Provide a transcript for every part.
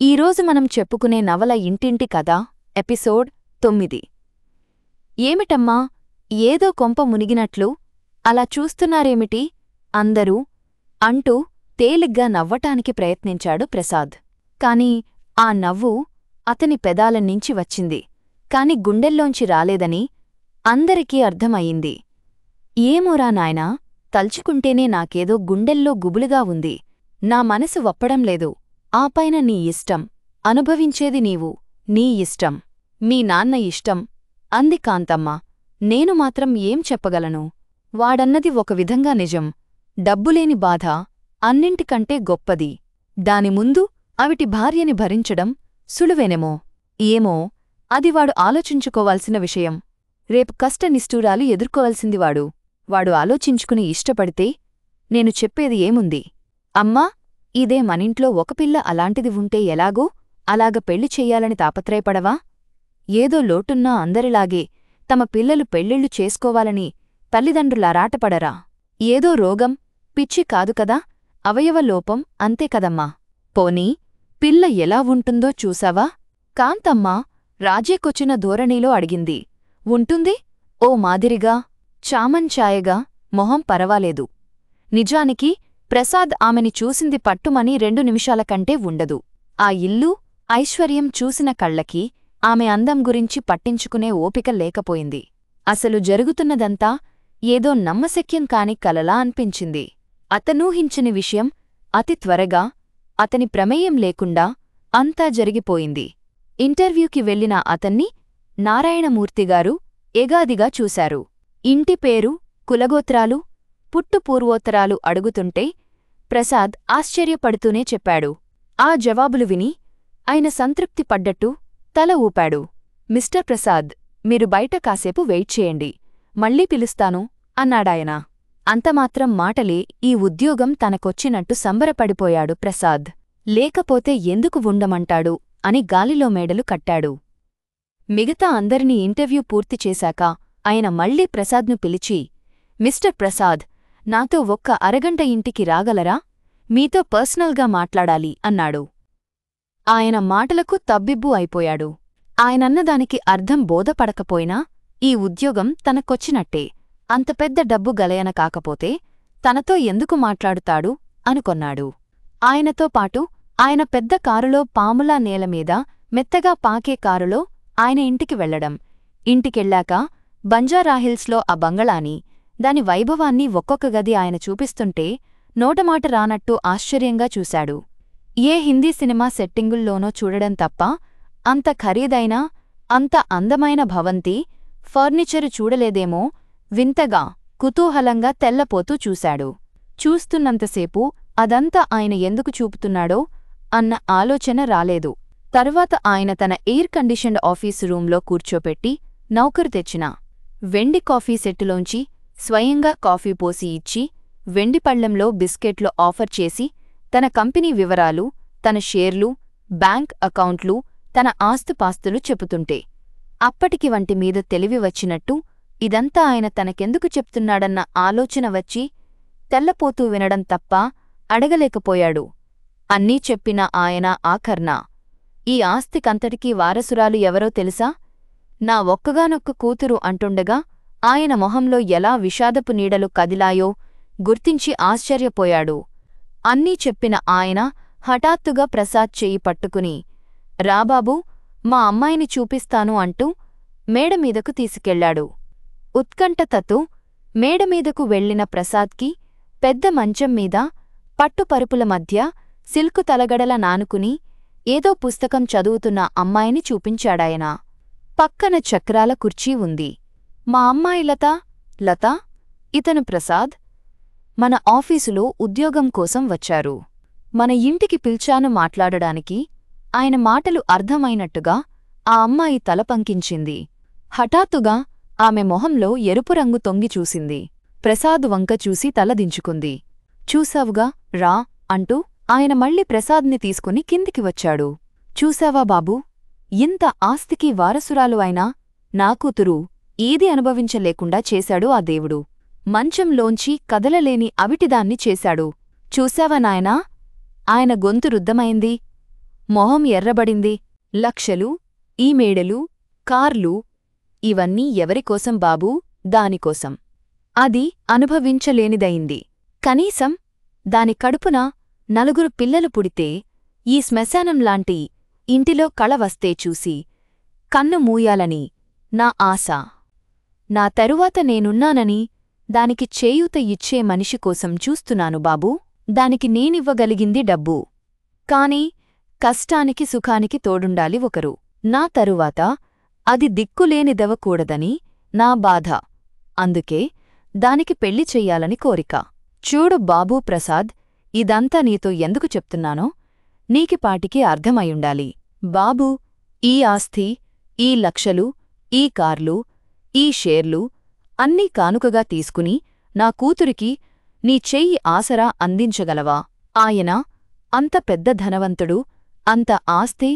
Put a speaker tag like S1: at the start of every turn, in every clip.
S1: ఈరోజు మనం చెప్పుకునే నవల ఇంటింటి కథ ఎపిసోడ్ 9. ఏమిటమ్మా, ఏదో కొంప మునిగినట్లు అలా చూస్తున్నారేమిటి అందరూ అంటూ తేలిగ్గా నవ్వటానికి ప్రయత్నించాడు ప్రసాద్. కాని ఆ నవ్వు అతని పెదాలనుంచి వచ్చింది, కాని గుండెల్లోంచి రాలేదని అందరికీ అర్థమయ్యింది. ఏమోరా నాయనా, తల్చుకుంటేనే నాకేదో గుండెల్లో గుబులుగా ఉంది. నా మనసు వప్పడం లేదు. ఆపైన నీ ఇష్టం, అనుభవించేది నీవు, నీ ఇష్టం, మీ నాన్న ఇష్టం అంది కాంతమ్మ. నేను మాత్రం ఏం చెప్పగలను? వాడన్నది ఒక విధంగా నిజం. డబ్బులేని బాధ అన్నింటికంటే గొప్పది. దాని ముందు అవిటి భార్యని భరించడం సులువేనేమో. ఏమో, అది వాడు ఆలోచించుకోవాల్సిన విషయం. రేపు కష్టనిష్ఠూరాలు ఎదుర్కోవలసింది వాడు. వాడు ఆలోచించుకుని ఇష్టపడితే నేను చెప్పేది ఏముంది? అమ్మా, ఇదే మనింట్లో ఒక పిల్ల అలాంటిది ఉంటే ఎలాగో అలాగ పెళ్లి చెయ్యాలని తాపత్రయపడవా? ఏదో లోటున్నా అందరిలాగే తమ పిల్లలు పెళ్ళిళ్ళు చేసుకోవాలని తల్లిదండ్రులారాటపడరా? ఏదో రోగం, పిచ్చి కాదు కదా, అవయవలోపం అంతే కదమ్మా. పోనీ పిల్ల ఎలా ఉంటుందో చూసావా? కాంతమ్మ రాజేకొచ్చిన ధోరణిలో అడిగింది. ఉంటుంది, ఓ మాదిరిగా చామంచాయగా, మొహం పరవాలేదు. నిజానికి ప్రసాద్ ఆమెని చూసింది పట్టుమని 2 నిమిషాల కంటే ఉండదు. ఆ ఇల్లు, ఐశ్వర్యం చూసిన కళ్ళకి ఆమె అందం గురించి పట్టించుకునే ఓపిక లేకపోయింది. అసలు జరుగుతున్నదంతా ఏదో నమ్మశక్యం కాని కలలా అనిపించింది. అతనూహించని విషయం అతి త్వరగా, అతని ప్రమేయం లేకుండా అంతా జరిగిపోయింది. ఇంటర్వ్యూకి వెళ్లిన అతన్ని నారాయణమూర్తిగారు ఎగాదిగా చూశారు. ఇంటి పేరు, కులగోత్రాలు, పుట్టుపూర్వోత్తరాలు అడుగుతుంటే ప్రసాద్ ఆశ్చర్యపడుతూనే చెప్పాడు. ఆ జవాబులు విని ఆయన సంతృప్తి పడ్డట్టు తల ఊపాడు. మిస్టర్ ప్రసాద్, మీరు బయట కాసేపు వెయిట్ చేయండి, మళ్ళీ పిలుస్తాను అన్నాడాయన. అంతమాత్రం మాటలే ఈ ఉద్యోగం తనకొచ్చినట్టు సంబరపడిపోయాడు ప్రసాద్. లేకపోతే ఎందుకు ఉండమంటాడు అని గాలిలో మేడలు కట్టాడు. మిగతా అందరినీ ఇంటర్వ్యూ పూర్తి చేశాక ఆయన మళ్లీ ప్రసాద్ను పిలిచి, మిస్టర్ ప్రసాద్, నాతో ఒక్క అరగంట ఇంటికి రాగలరా? మీతో పర్సనల్గా మాట్లాడాలి అన్నాడు. ఆయన మాటలకు తబ్బిబ్బు అయిపోయాడు. ఆయనన్నదానికి అర్థం బోధపడకపోయినా ఈ ఉద్యోగం తనకొచ్చినట్టే. అంత పెద్ద డబ్బు గలయన కాకపోతే తనతో ఎందుకు మాట్లాడుతాడు అనుకొన్నాడు. ఆయనతో పాటు ఆయన పెద్ద కారులో పాములా నేలమీద మెత్తగా పాకే కారులో ఆయన ఇంటికి వెళ్లడం, ఇంటికెళ్ళాక బంజారాహిల్స్లో ఆ బంగళాని, దాని వైభవాన్ని ఒక్కొక్క గది ఆయన చూపిస్తుంటే నోటమాట రానట్టు ఆశ్చర్యంగా చూశాడు. ఏ హిందీ సినిమా సెట్టింగుల్లోనో చూడడం తప్ప అంత ఖరీదైన, అంత అందమైన భవంతి, ఫర్నిచరు చూడలేదేమో. వింతగా, కుతూహలంగా తెల్లపోతూ చూశాడు. చూస్తున్నంతసేపు అదంతా ఆయన ఎందుకు చూపుతున్నాడో అన్న ఆలోచన రాలేదు. తరువాత ఆయన తన ఎయిర్ కండిషన్డ్ ఆఫీసు రూంలో కూర్చోపెట్టి నౌకరు తెచ్చిన వెండి కాఫీ సెట్టులోంచి స్వయంగా కాఫీ పోసి ఇచ్చి, వెండి పళ్లెంలో బిస్కెట్లు ఆఫర్ చేసి, తన కంపెనీ వివరాలు, తన షేర్లు, బ్యాంక్ అకౌంట్లు, తన ఆస్తుపాస్తులు చెప్పుతుంటే అప్పటికి వంటిమీద తెలివి వచ్చినట్టు ఇదంతా ఆయన తనకెందుకు చెప్తున్నాడన్న ఆలోచన వచ్చి తెల్లపోతూ వినడం తప్ప అడగలేకపోయాడు. అన్నీ చెప్పిన ఆయన ఆఖర్న, ఈ ఆస్తికంతటికీ వారసురాలు ఎవరో తెలుసా? నా ఒక్కగానొక్క కూతురు అంటుండగా ఆయన మొహంలో ఎలా విషాదపు నీడలు కదిలాయో గుర్తించి ఆశ్చర్యపోయాడు. అన్నీ చెప్పిన ఆయన హఠాత్తుగా ప్రసాద్ చెయ్యి పట్టుకుని, రాబాబూ, మా అమ్మాయిని చూపిస్తాను అంటూ మేడమీదకు తీసుకెళ్లాడు. ఉత్కంఠతతో మేడమీదకు వెళ్లిన ప్రసాద్కి పెద్ద మంచం మీద పట్టుపరుపుల మధ్య సిల్కు తలగడల నానుకుని ఏదో పుస్తకం చదువుతున్న అమ్మాయిని చూపించాడాయన. పక్కన చక్రాల కుర్చీ ఉంది. మా అమ్మాయి లతా, ఇతను ప్రసాద్. మన ఆఫీసులో ఉద్యోగం కోసం వచ్చారు. మన ఇంటికి పిల్చాను మాట్లాడడానికి. ఆయన మాటలు అర్థమైనట్టుగా ఆ అమ్మాయి తల పంకించింది. హఠాత్తుగా ఆమె మొహంలో ఎరుపు రంగు తొంగి చూసింది. ప్రసాద్ వంక చూసి తలదించుకుంది. చూసావుగా, రా అంటూ ఆయన మళ్ళీ ప్రసాద్ని తీసుకుని కిందికి వచ్చాడు. చూసావా బాబూ, ఇంత ఆస్తికి వారసురాలు అయినా నా కూతురు ఏదీ అనుభవించలేకుండా చేశాడు ఆ దేవుడు. మంచంలోంచి కదలలేని అవిటిదాన్ని చేశాడు. చూశావా నాయనా? ఆయన గొంతు రుద్ధమైంది. మొహం ఎర్రబడింది. లక్షలు, ఈ మేడలు, కార్లు, ఇవన్నీ ఎవరికోసం బాబూ? దానికోసం. అది అనుభవించలేనిదయింది. కనీసం దాని కడుపున 4 పిల్లలు పుడితే, ఈ శ్మశానంలాంటి ఇంటిలో కళ వస్తే చూసి కన్ను మూయాలని నా ఆశ. నా తరువాత నేనున్నానని దానికి చేయూత ఇచ్చే మనిషి కోసం చూస్తున్నాను బాబూ. దానికి నేనివ్వగలిగింది డబ్బు. కాని కష్టానికి సుఖానికి తోడుండాలి ఒకరు. నా తరువాత అది దిక్కులేనిదవకూడదని నా బాధ. అందుకే దానికి పెళ్లి చెయ్యాలని కోరిక. చూడు బాబూ ప్రసాద్, ఇదంతా నీతో ఎందుకు చెప్తున్నానో నీకిపాటికి అర్థమయుండాలి. బాబూ, ఈ ఆస్తి, ఈ లక్షలు, ఈ కార్లు, ఈ షేర్లు అన్నీ కానుకగా తీసుకుని నా కూతురికి నీ చెయ్యి ఆసరా అందించగలవా? ఆయన అంత పెద్ద ధనవంతుడు, అంత ఆస్తి,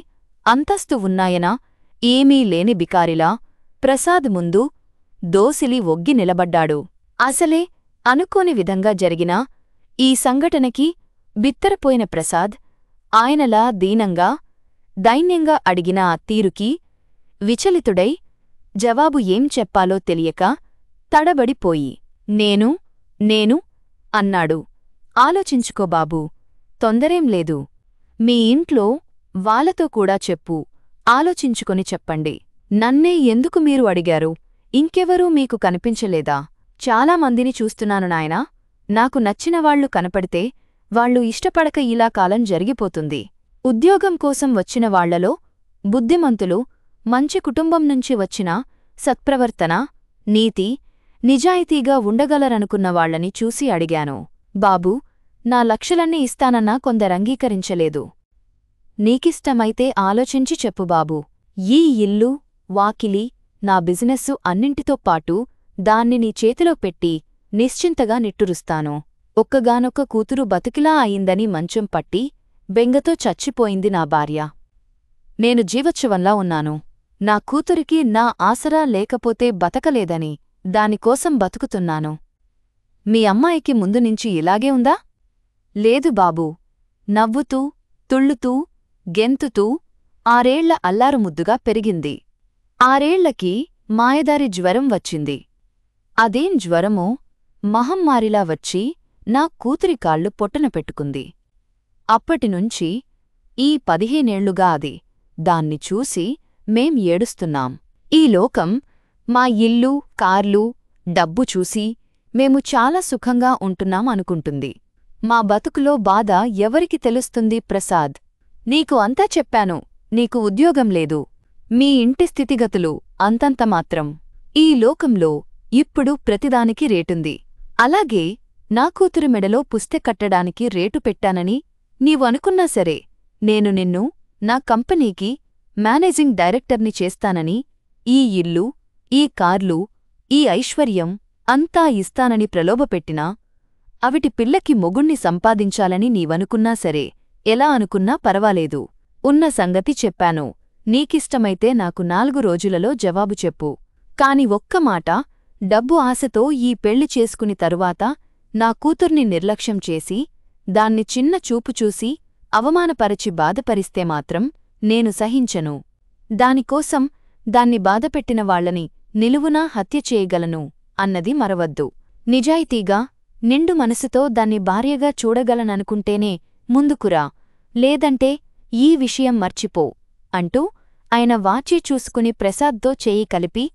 S1: అంతస్తు ఉన్నాయనా ఏమీ లేని బికారిలా ప్రసాద్ ముందు దోసిలి ఒగ్గి నిలబడ్డాడు. అసలే అనుకోని విధంగా జరిగిన ఈ సంఘటనకి బిత్తరపోయిన ప్రసాద్ ఆయనలా దీనంగా, దైన్యంగా అడిగిన ఆ తీరుకి విచలితుడై జవాబు ఏం చెప్పాలో తెలియక తడబడిపోయి నేను అన్నాడు. ఆలోచించుకో బాబూ, తొందరేం లేదు. మీ ఇంట్లో వాళ్ళతో కూడా చెప్పు, ఆలోచించుకొని చెప్పండి. నన్నే ఎందుకు మీరు అడిగారు? ఇంకెవరూ మీకు కనిపించలేదా? చాలామందిని చూస్తున్నాను నాయనా. నాకు నచ్చినవాళ్లు కనపడితే వాళ్ళు ఇష్టపడక ఇలా కాలం జరిగిపోతుంది. ఉద్యోగం కోసం వచ్చిన వాళ్లలో బుద్ధిమంతులు, మంచి కుటుంబం నుంచి వచ్చిన సత్ప్రవర్తన, నీతి, నిజాయితీగా ఉండగలరనుకున్న వాళ్లని చూసి అడిగాను. బాబూ, నా లక్షలన్నీ ఇస్తానన్నా కొందరంగీకరించలేదు. నీకిష్టమైతే ఆలోచించి చెప్పు బాబూ. ఈ ఇల్లు, వాకిలి, నా బిజినెస్సు అన్నింటితో పాటు దాన్ని నీ చేతిలో పెట్టి నిశ్చింతగా నిట్టురుస్తాను. ఒక్కగానొక్క కూతురు బతుకిలా అయిందని మంచం పట్టి బెంగతో చచ్చిపోయింది నా భార్య. నేను జీవోత్సవంలా ఉన్నాను. నా కూతురికి నా ఆసరా లేకపోతే బతకలేదని దానికోసం బతుకుతున్నాను. మీ అమ్మాయికి ముందునుంచి ఇలాగే ఉందా? లేదు బాబూ. నవ్వుతూ, తుళ్ళుతూ, గెంతుతూ 6 ఏళ్ల అల్లారుముద్దుగా పెరిగింది. 6 ఏళ్లకి మాయదారి జ్వరం వచ్చింది. అదేం జ్వరమో మహమ్మారిలా వచ్చి నా కూతురి కాళ్ళు పొట్టన పెట్టుకుంది. అప్పటినుంచి ఈ 15 ఏళ్లుగా అది. దాన్ని చూసి మేం ఏడుస్తున్నాం. ఈ లోకం మా ఇల్లు, కార్లు, డబ్బు చూసి మేము చాలా సుఖంగా ఉంటున్నాం అనుకుంటుంది. మా బతుకులో బాధ ఎవరికి తెలుస్తుంది ప్రసాద్? నీకు అంతా చెప్పాను. నీకు ఉద్యోగం లేదు. మీ ఇంటి స్థితిగతులు అంతంత మాత్రం. ఈ లోకంలో ఇప్పుడు ప్రతిదానికి రేటుంది. అలాగే నా కూతురు మెడలో పుస్తె కట్టడానికి రేటు పెట్టానని నీవు అనుకున్నా సరే, నేను నిన్ను నా కంపెనీకి మేనేజింగ్ డైరెక్టర్ని చేస్తానని, ఈ ఇల్లు, ఈ కార్లు, ఈ ఐశ్వర్యం అంతా ఇస్తానని ప్రలోభపెట్టినా, అవిటి పిల్లకి మొగుణ్ణి సంపాదించాలని నీవనుకున్నా సరే, ఎలా అనుకున్నా పరవాలేదు. ఉన్న సంగతి చెప్పాను. నీకిష్టమైతే నాకు 4 రోజులలో జవాబు చెప్పు. కాని ఒక్క మాట, డబ్బు ఆశతో ఈ పెళ్లి చేసుకుని తరువాత నా కూతుర్ని నిర్లక్ష్యం చేసి, దాన్ని చిన్న చూపు చూసి అవమానపరచి బాధపరిస్తే మాత్రం నేను సహించను. దానికోసం దాన్ని బాధపెట్టిన వాళ్లని నిలువునా హత్య చేయగలను అన్నది మరవద్దు. నిజాయితీగా, నిండు మనసుతో దాన్ని భార్యగా చూడగలననుకుంటేనే ముందుకురా, లేదంటే ఈ విషయం మర్చిపో అంటూ ఆయన వాచీ చూసుకుని ప్రసాద్తో చేయి కలిపి,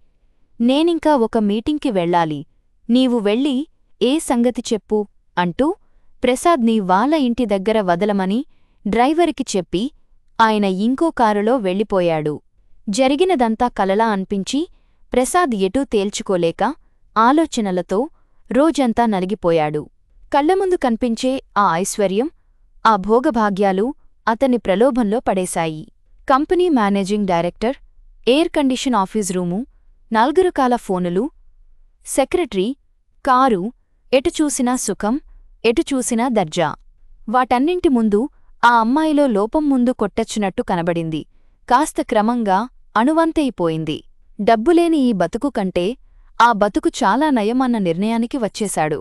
S1: నేనింకా ఒక మీటింగ్కి వెళ్ళాలి, నీవు వెళ్ళి ఏ సంగతి చెప్పు అంటూ ప్రసాద్ని వాళ్ళ ఇంటి దగ్గర వదలమని డ్రైవరికి చెప్పి ఆయన ఇంకో కారులో వెళ్ళిపోయాడు. జరిగినదంతా కలలా అన్పించి ప్రసాద్ ఎటూ తేల్చుకోలేక ఆలోచనలతో రోజంతా నలిగిపోయాడు. కళ్లముందు కన్పించే ఆ ఐశ్వర్యం, ఆ భోగభాగ్యాలు అతన్ని ప్రలోభంలో పడేశాయి. Company managing director, air condition office room, 4 రకాల ఫోనులు, సెక్రటరీ, కారు, ఎటు చూసినా సుఖం, ఎటు చూసినా దర్జా. వాటన్నింటి ముందు ఆ అమ్మాయిలో లోపం ముందు కొట్టచ్చినట్టు కనబడింది. కాస్త క్రమంగా అణువంతైపోయింది. డబ్బులేని ఈ బతుకు కంటే ఆ బతుకు చాలా నయమన్న నిర్ణయానికి వచ్చేశాడు.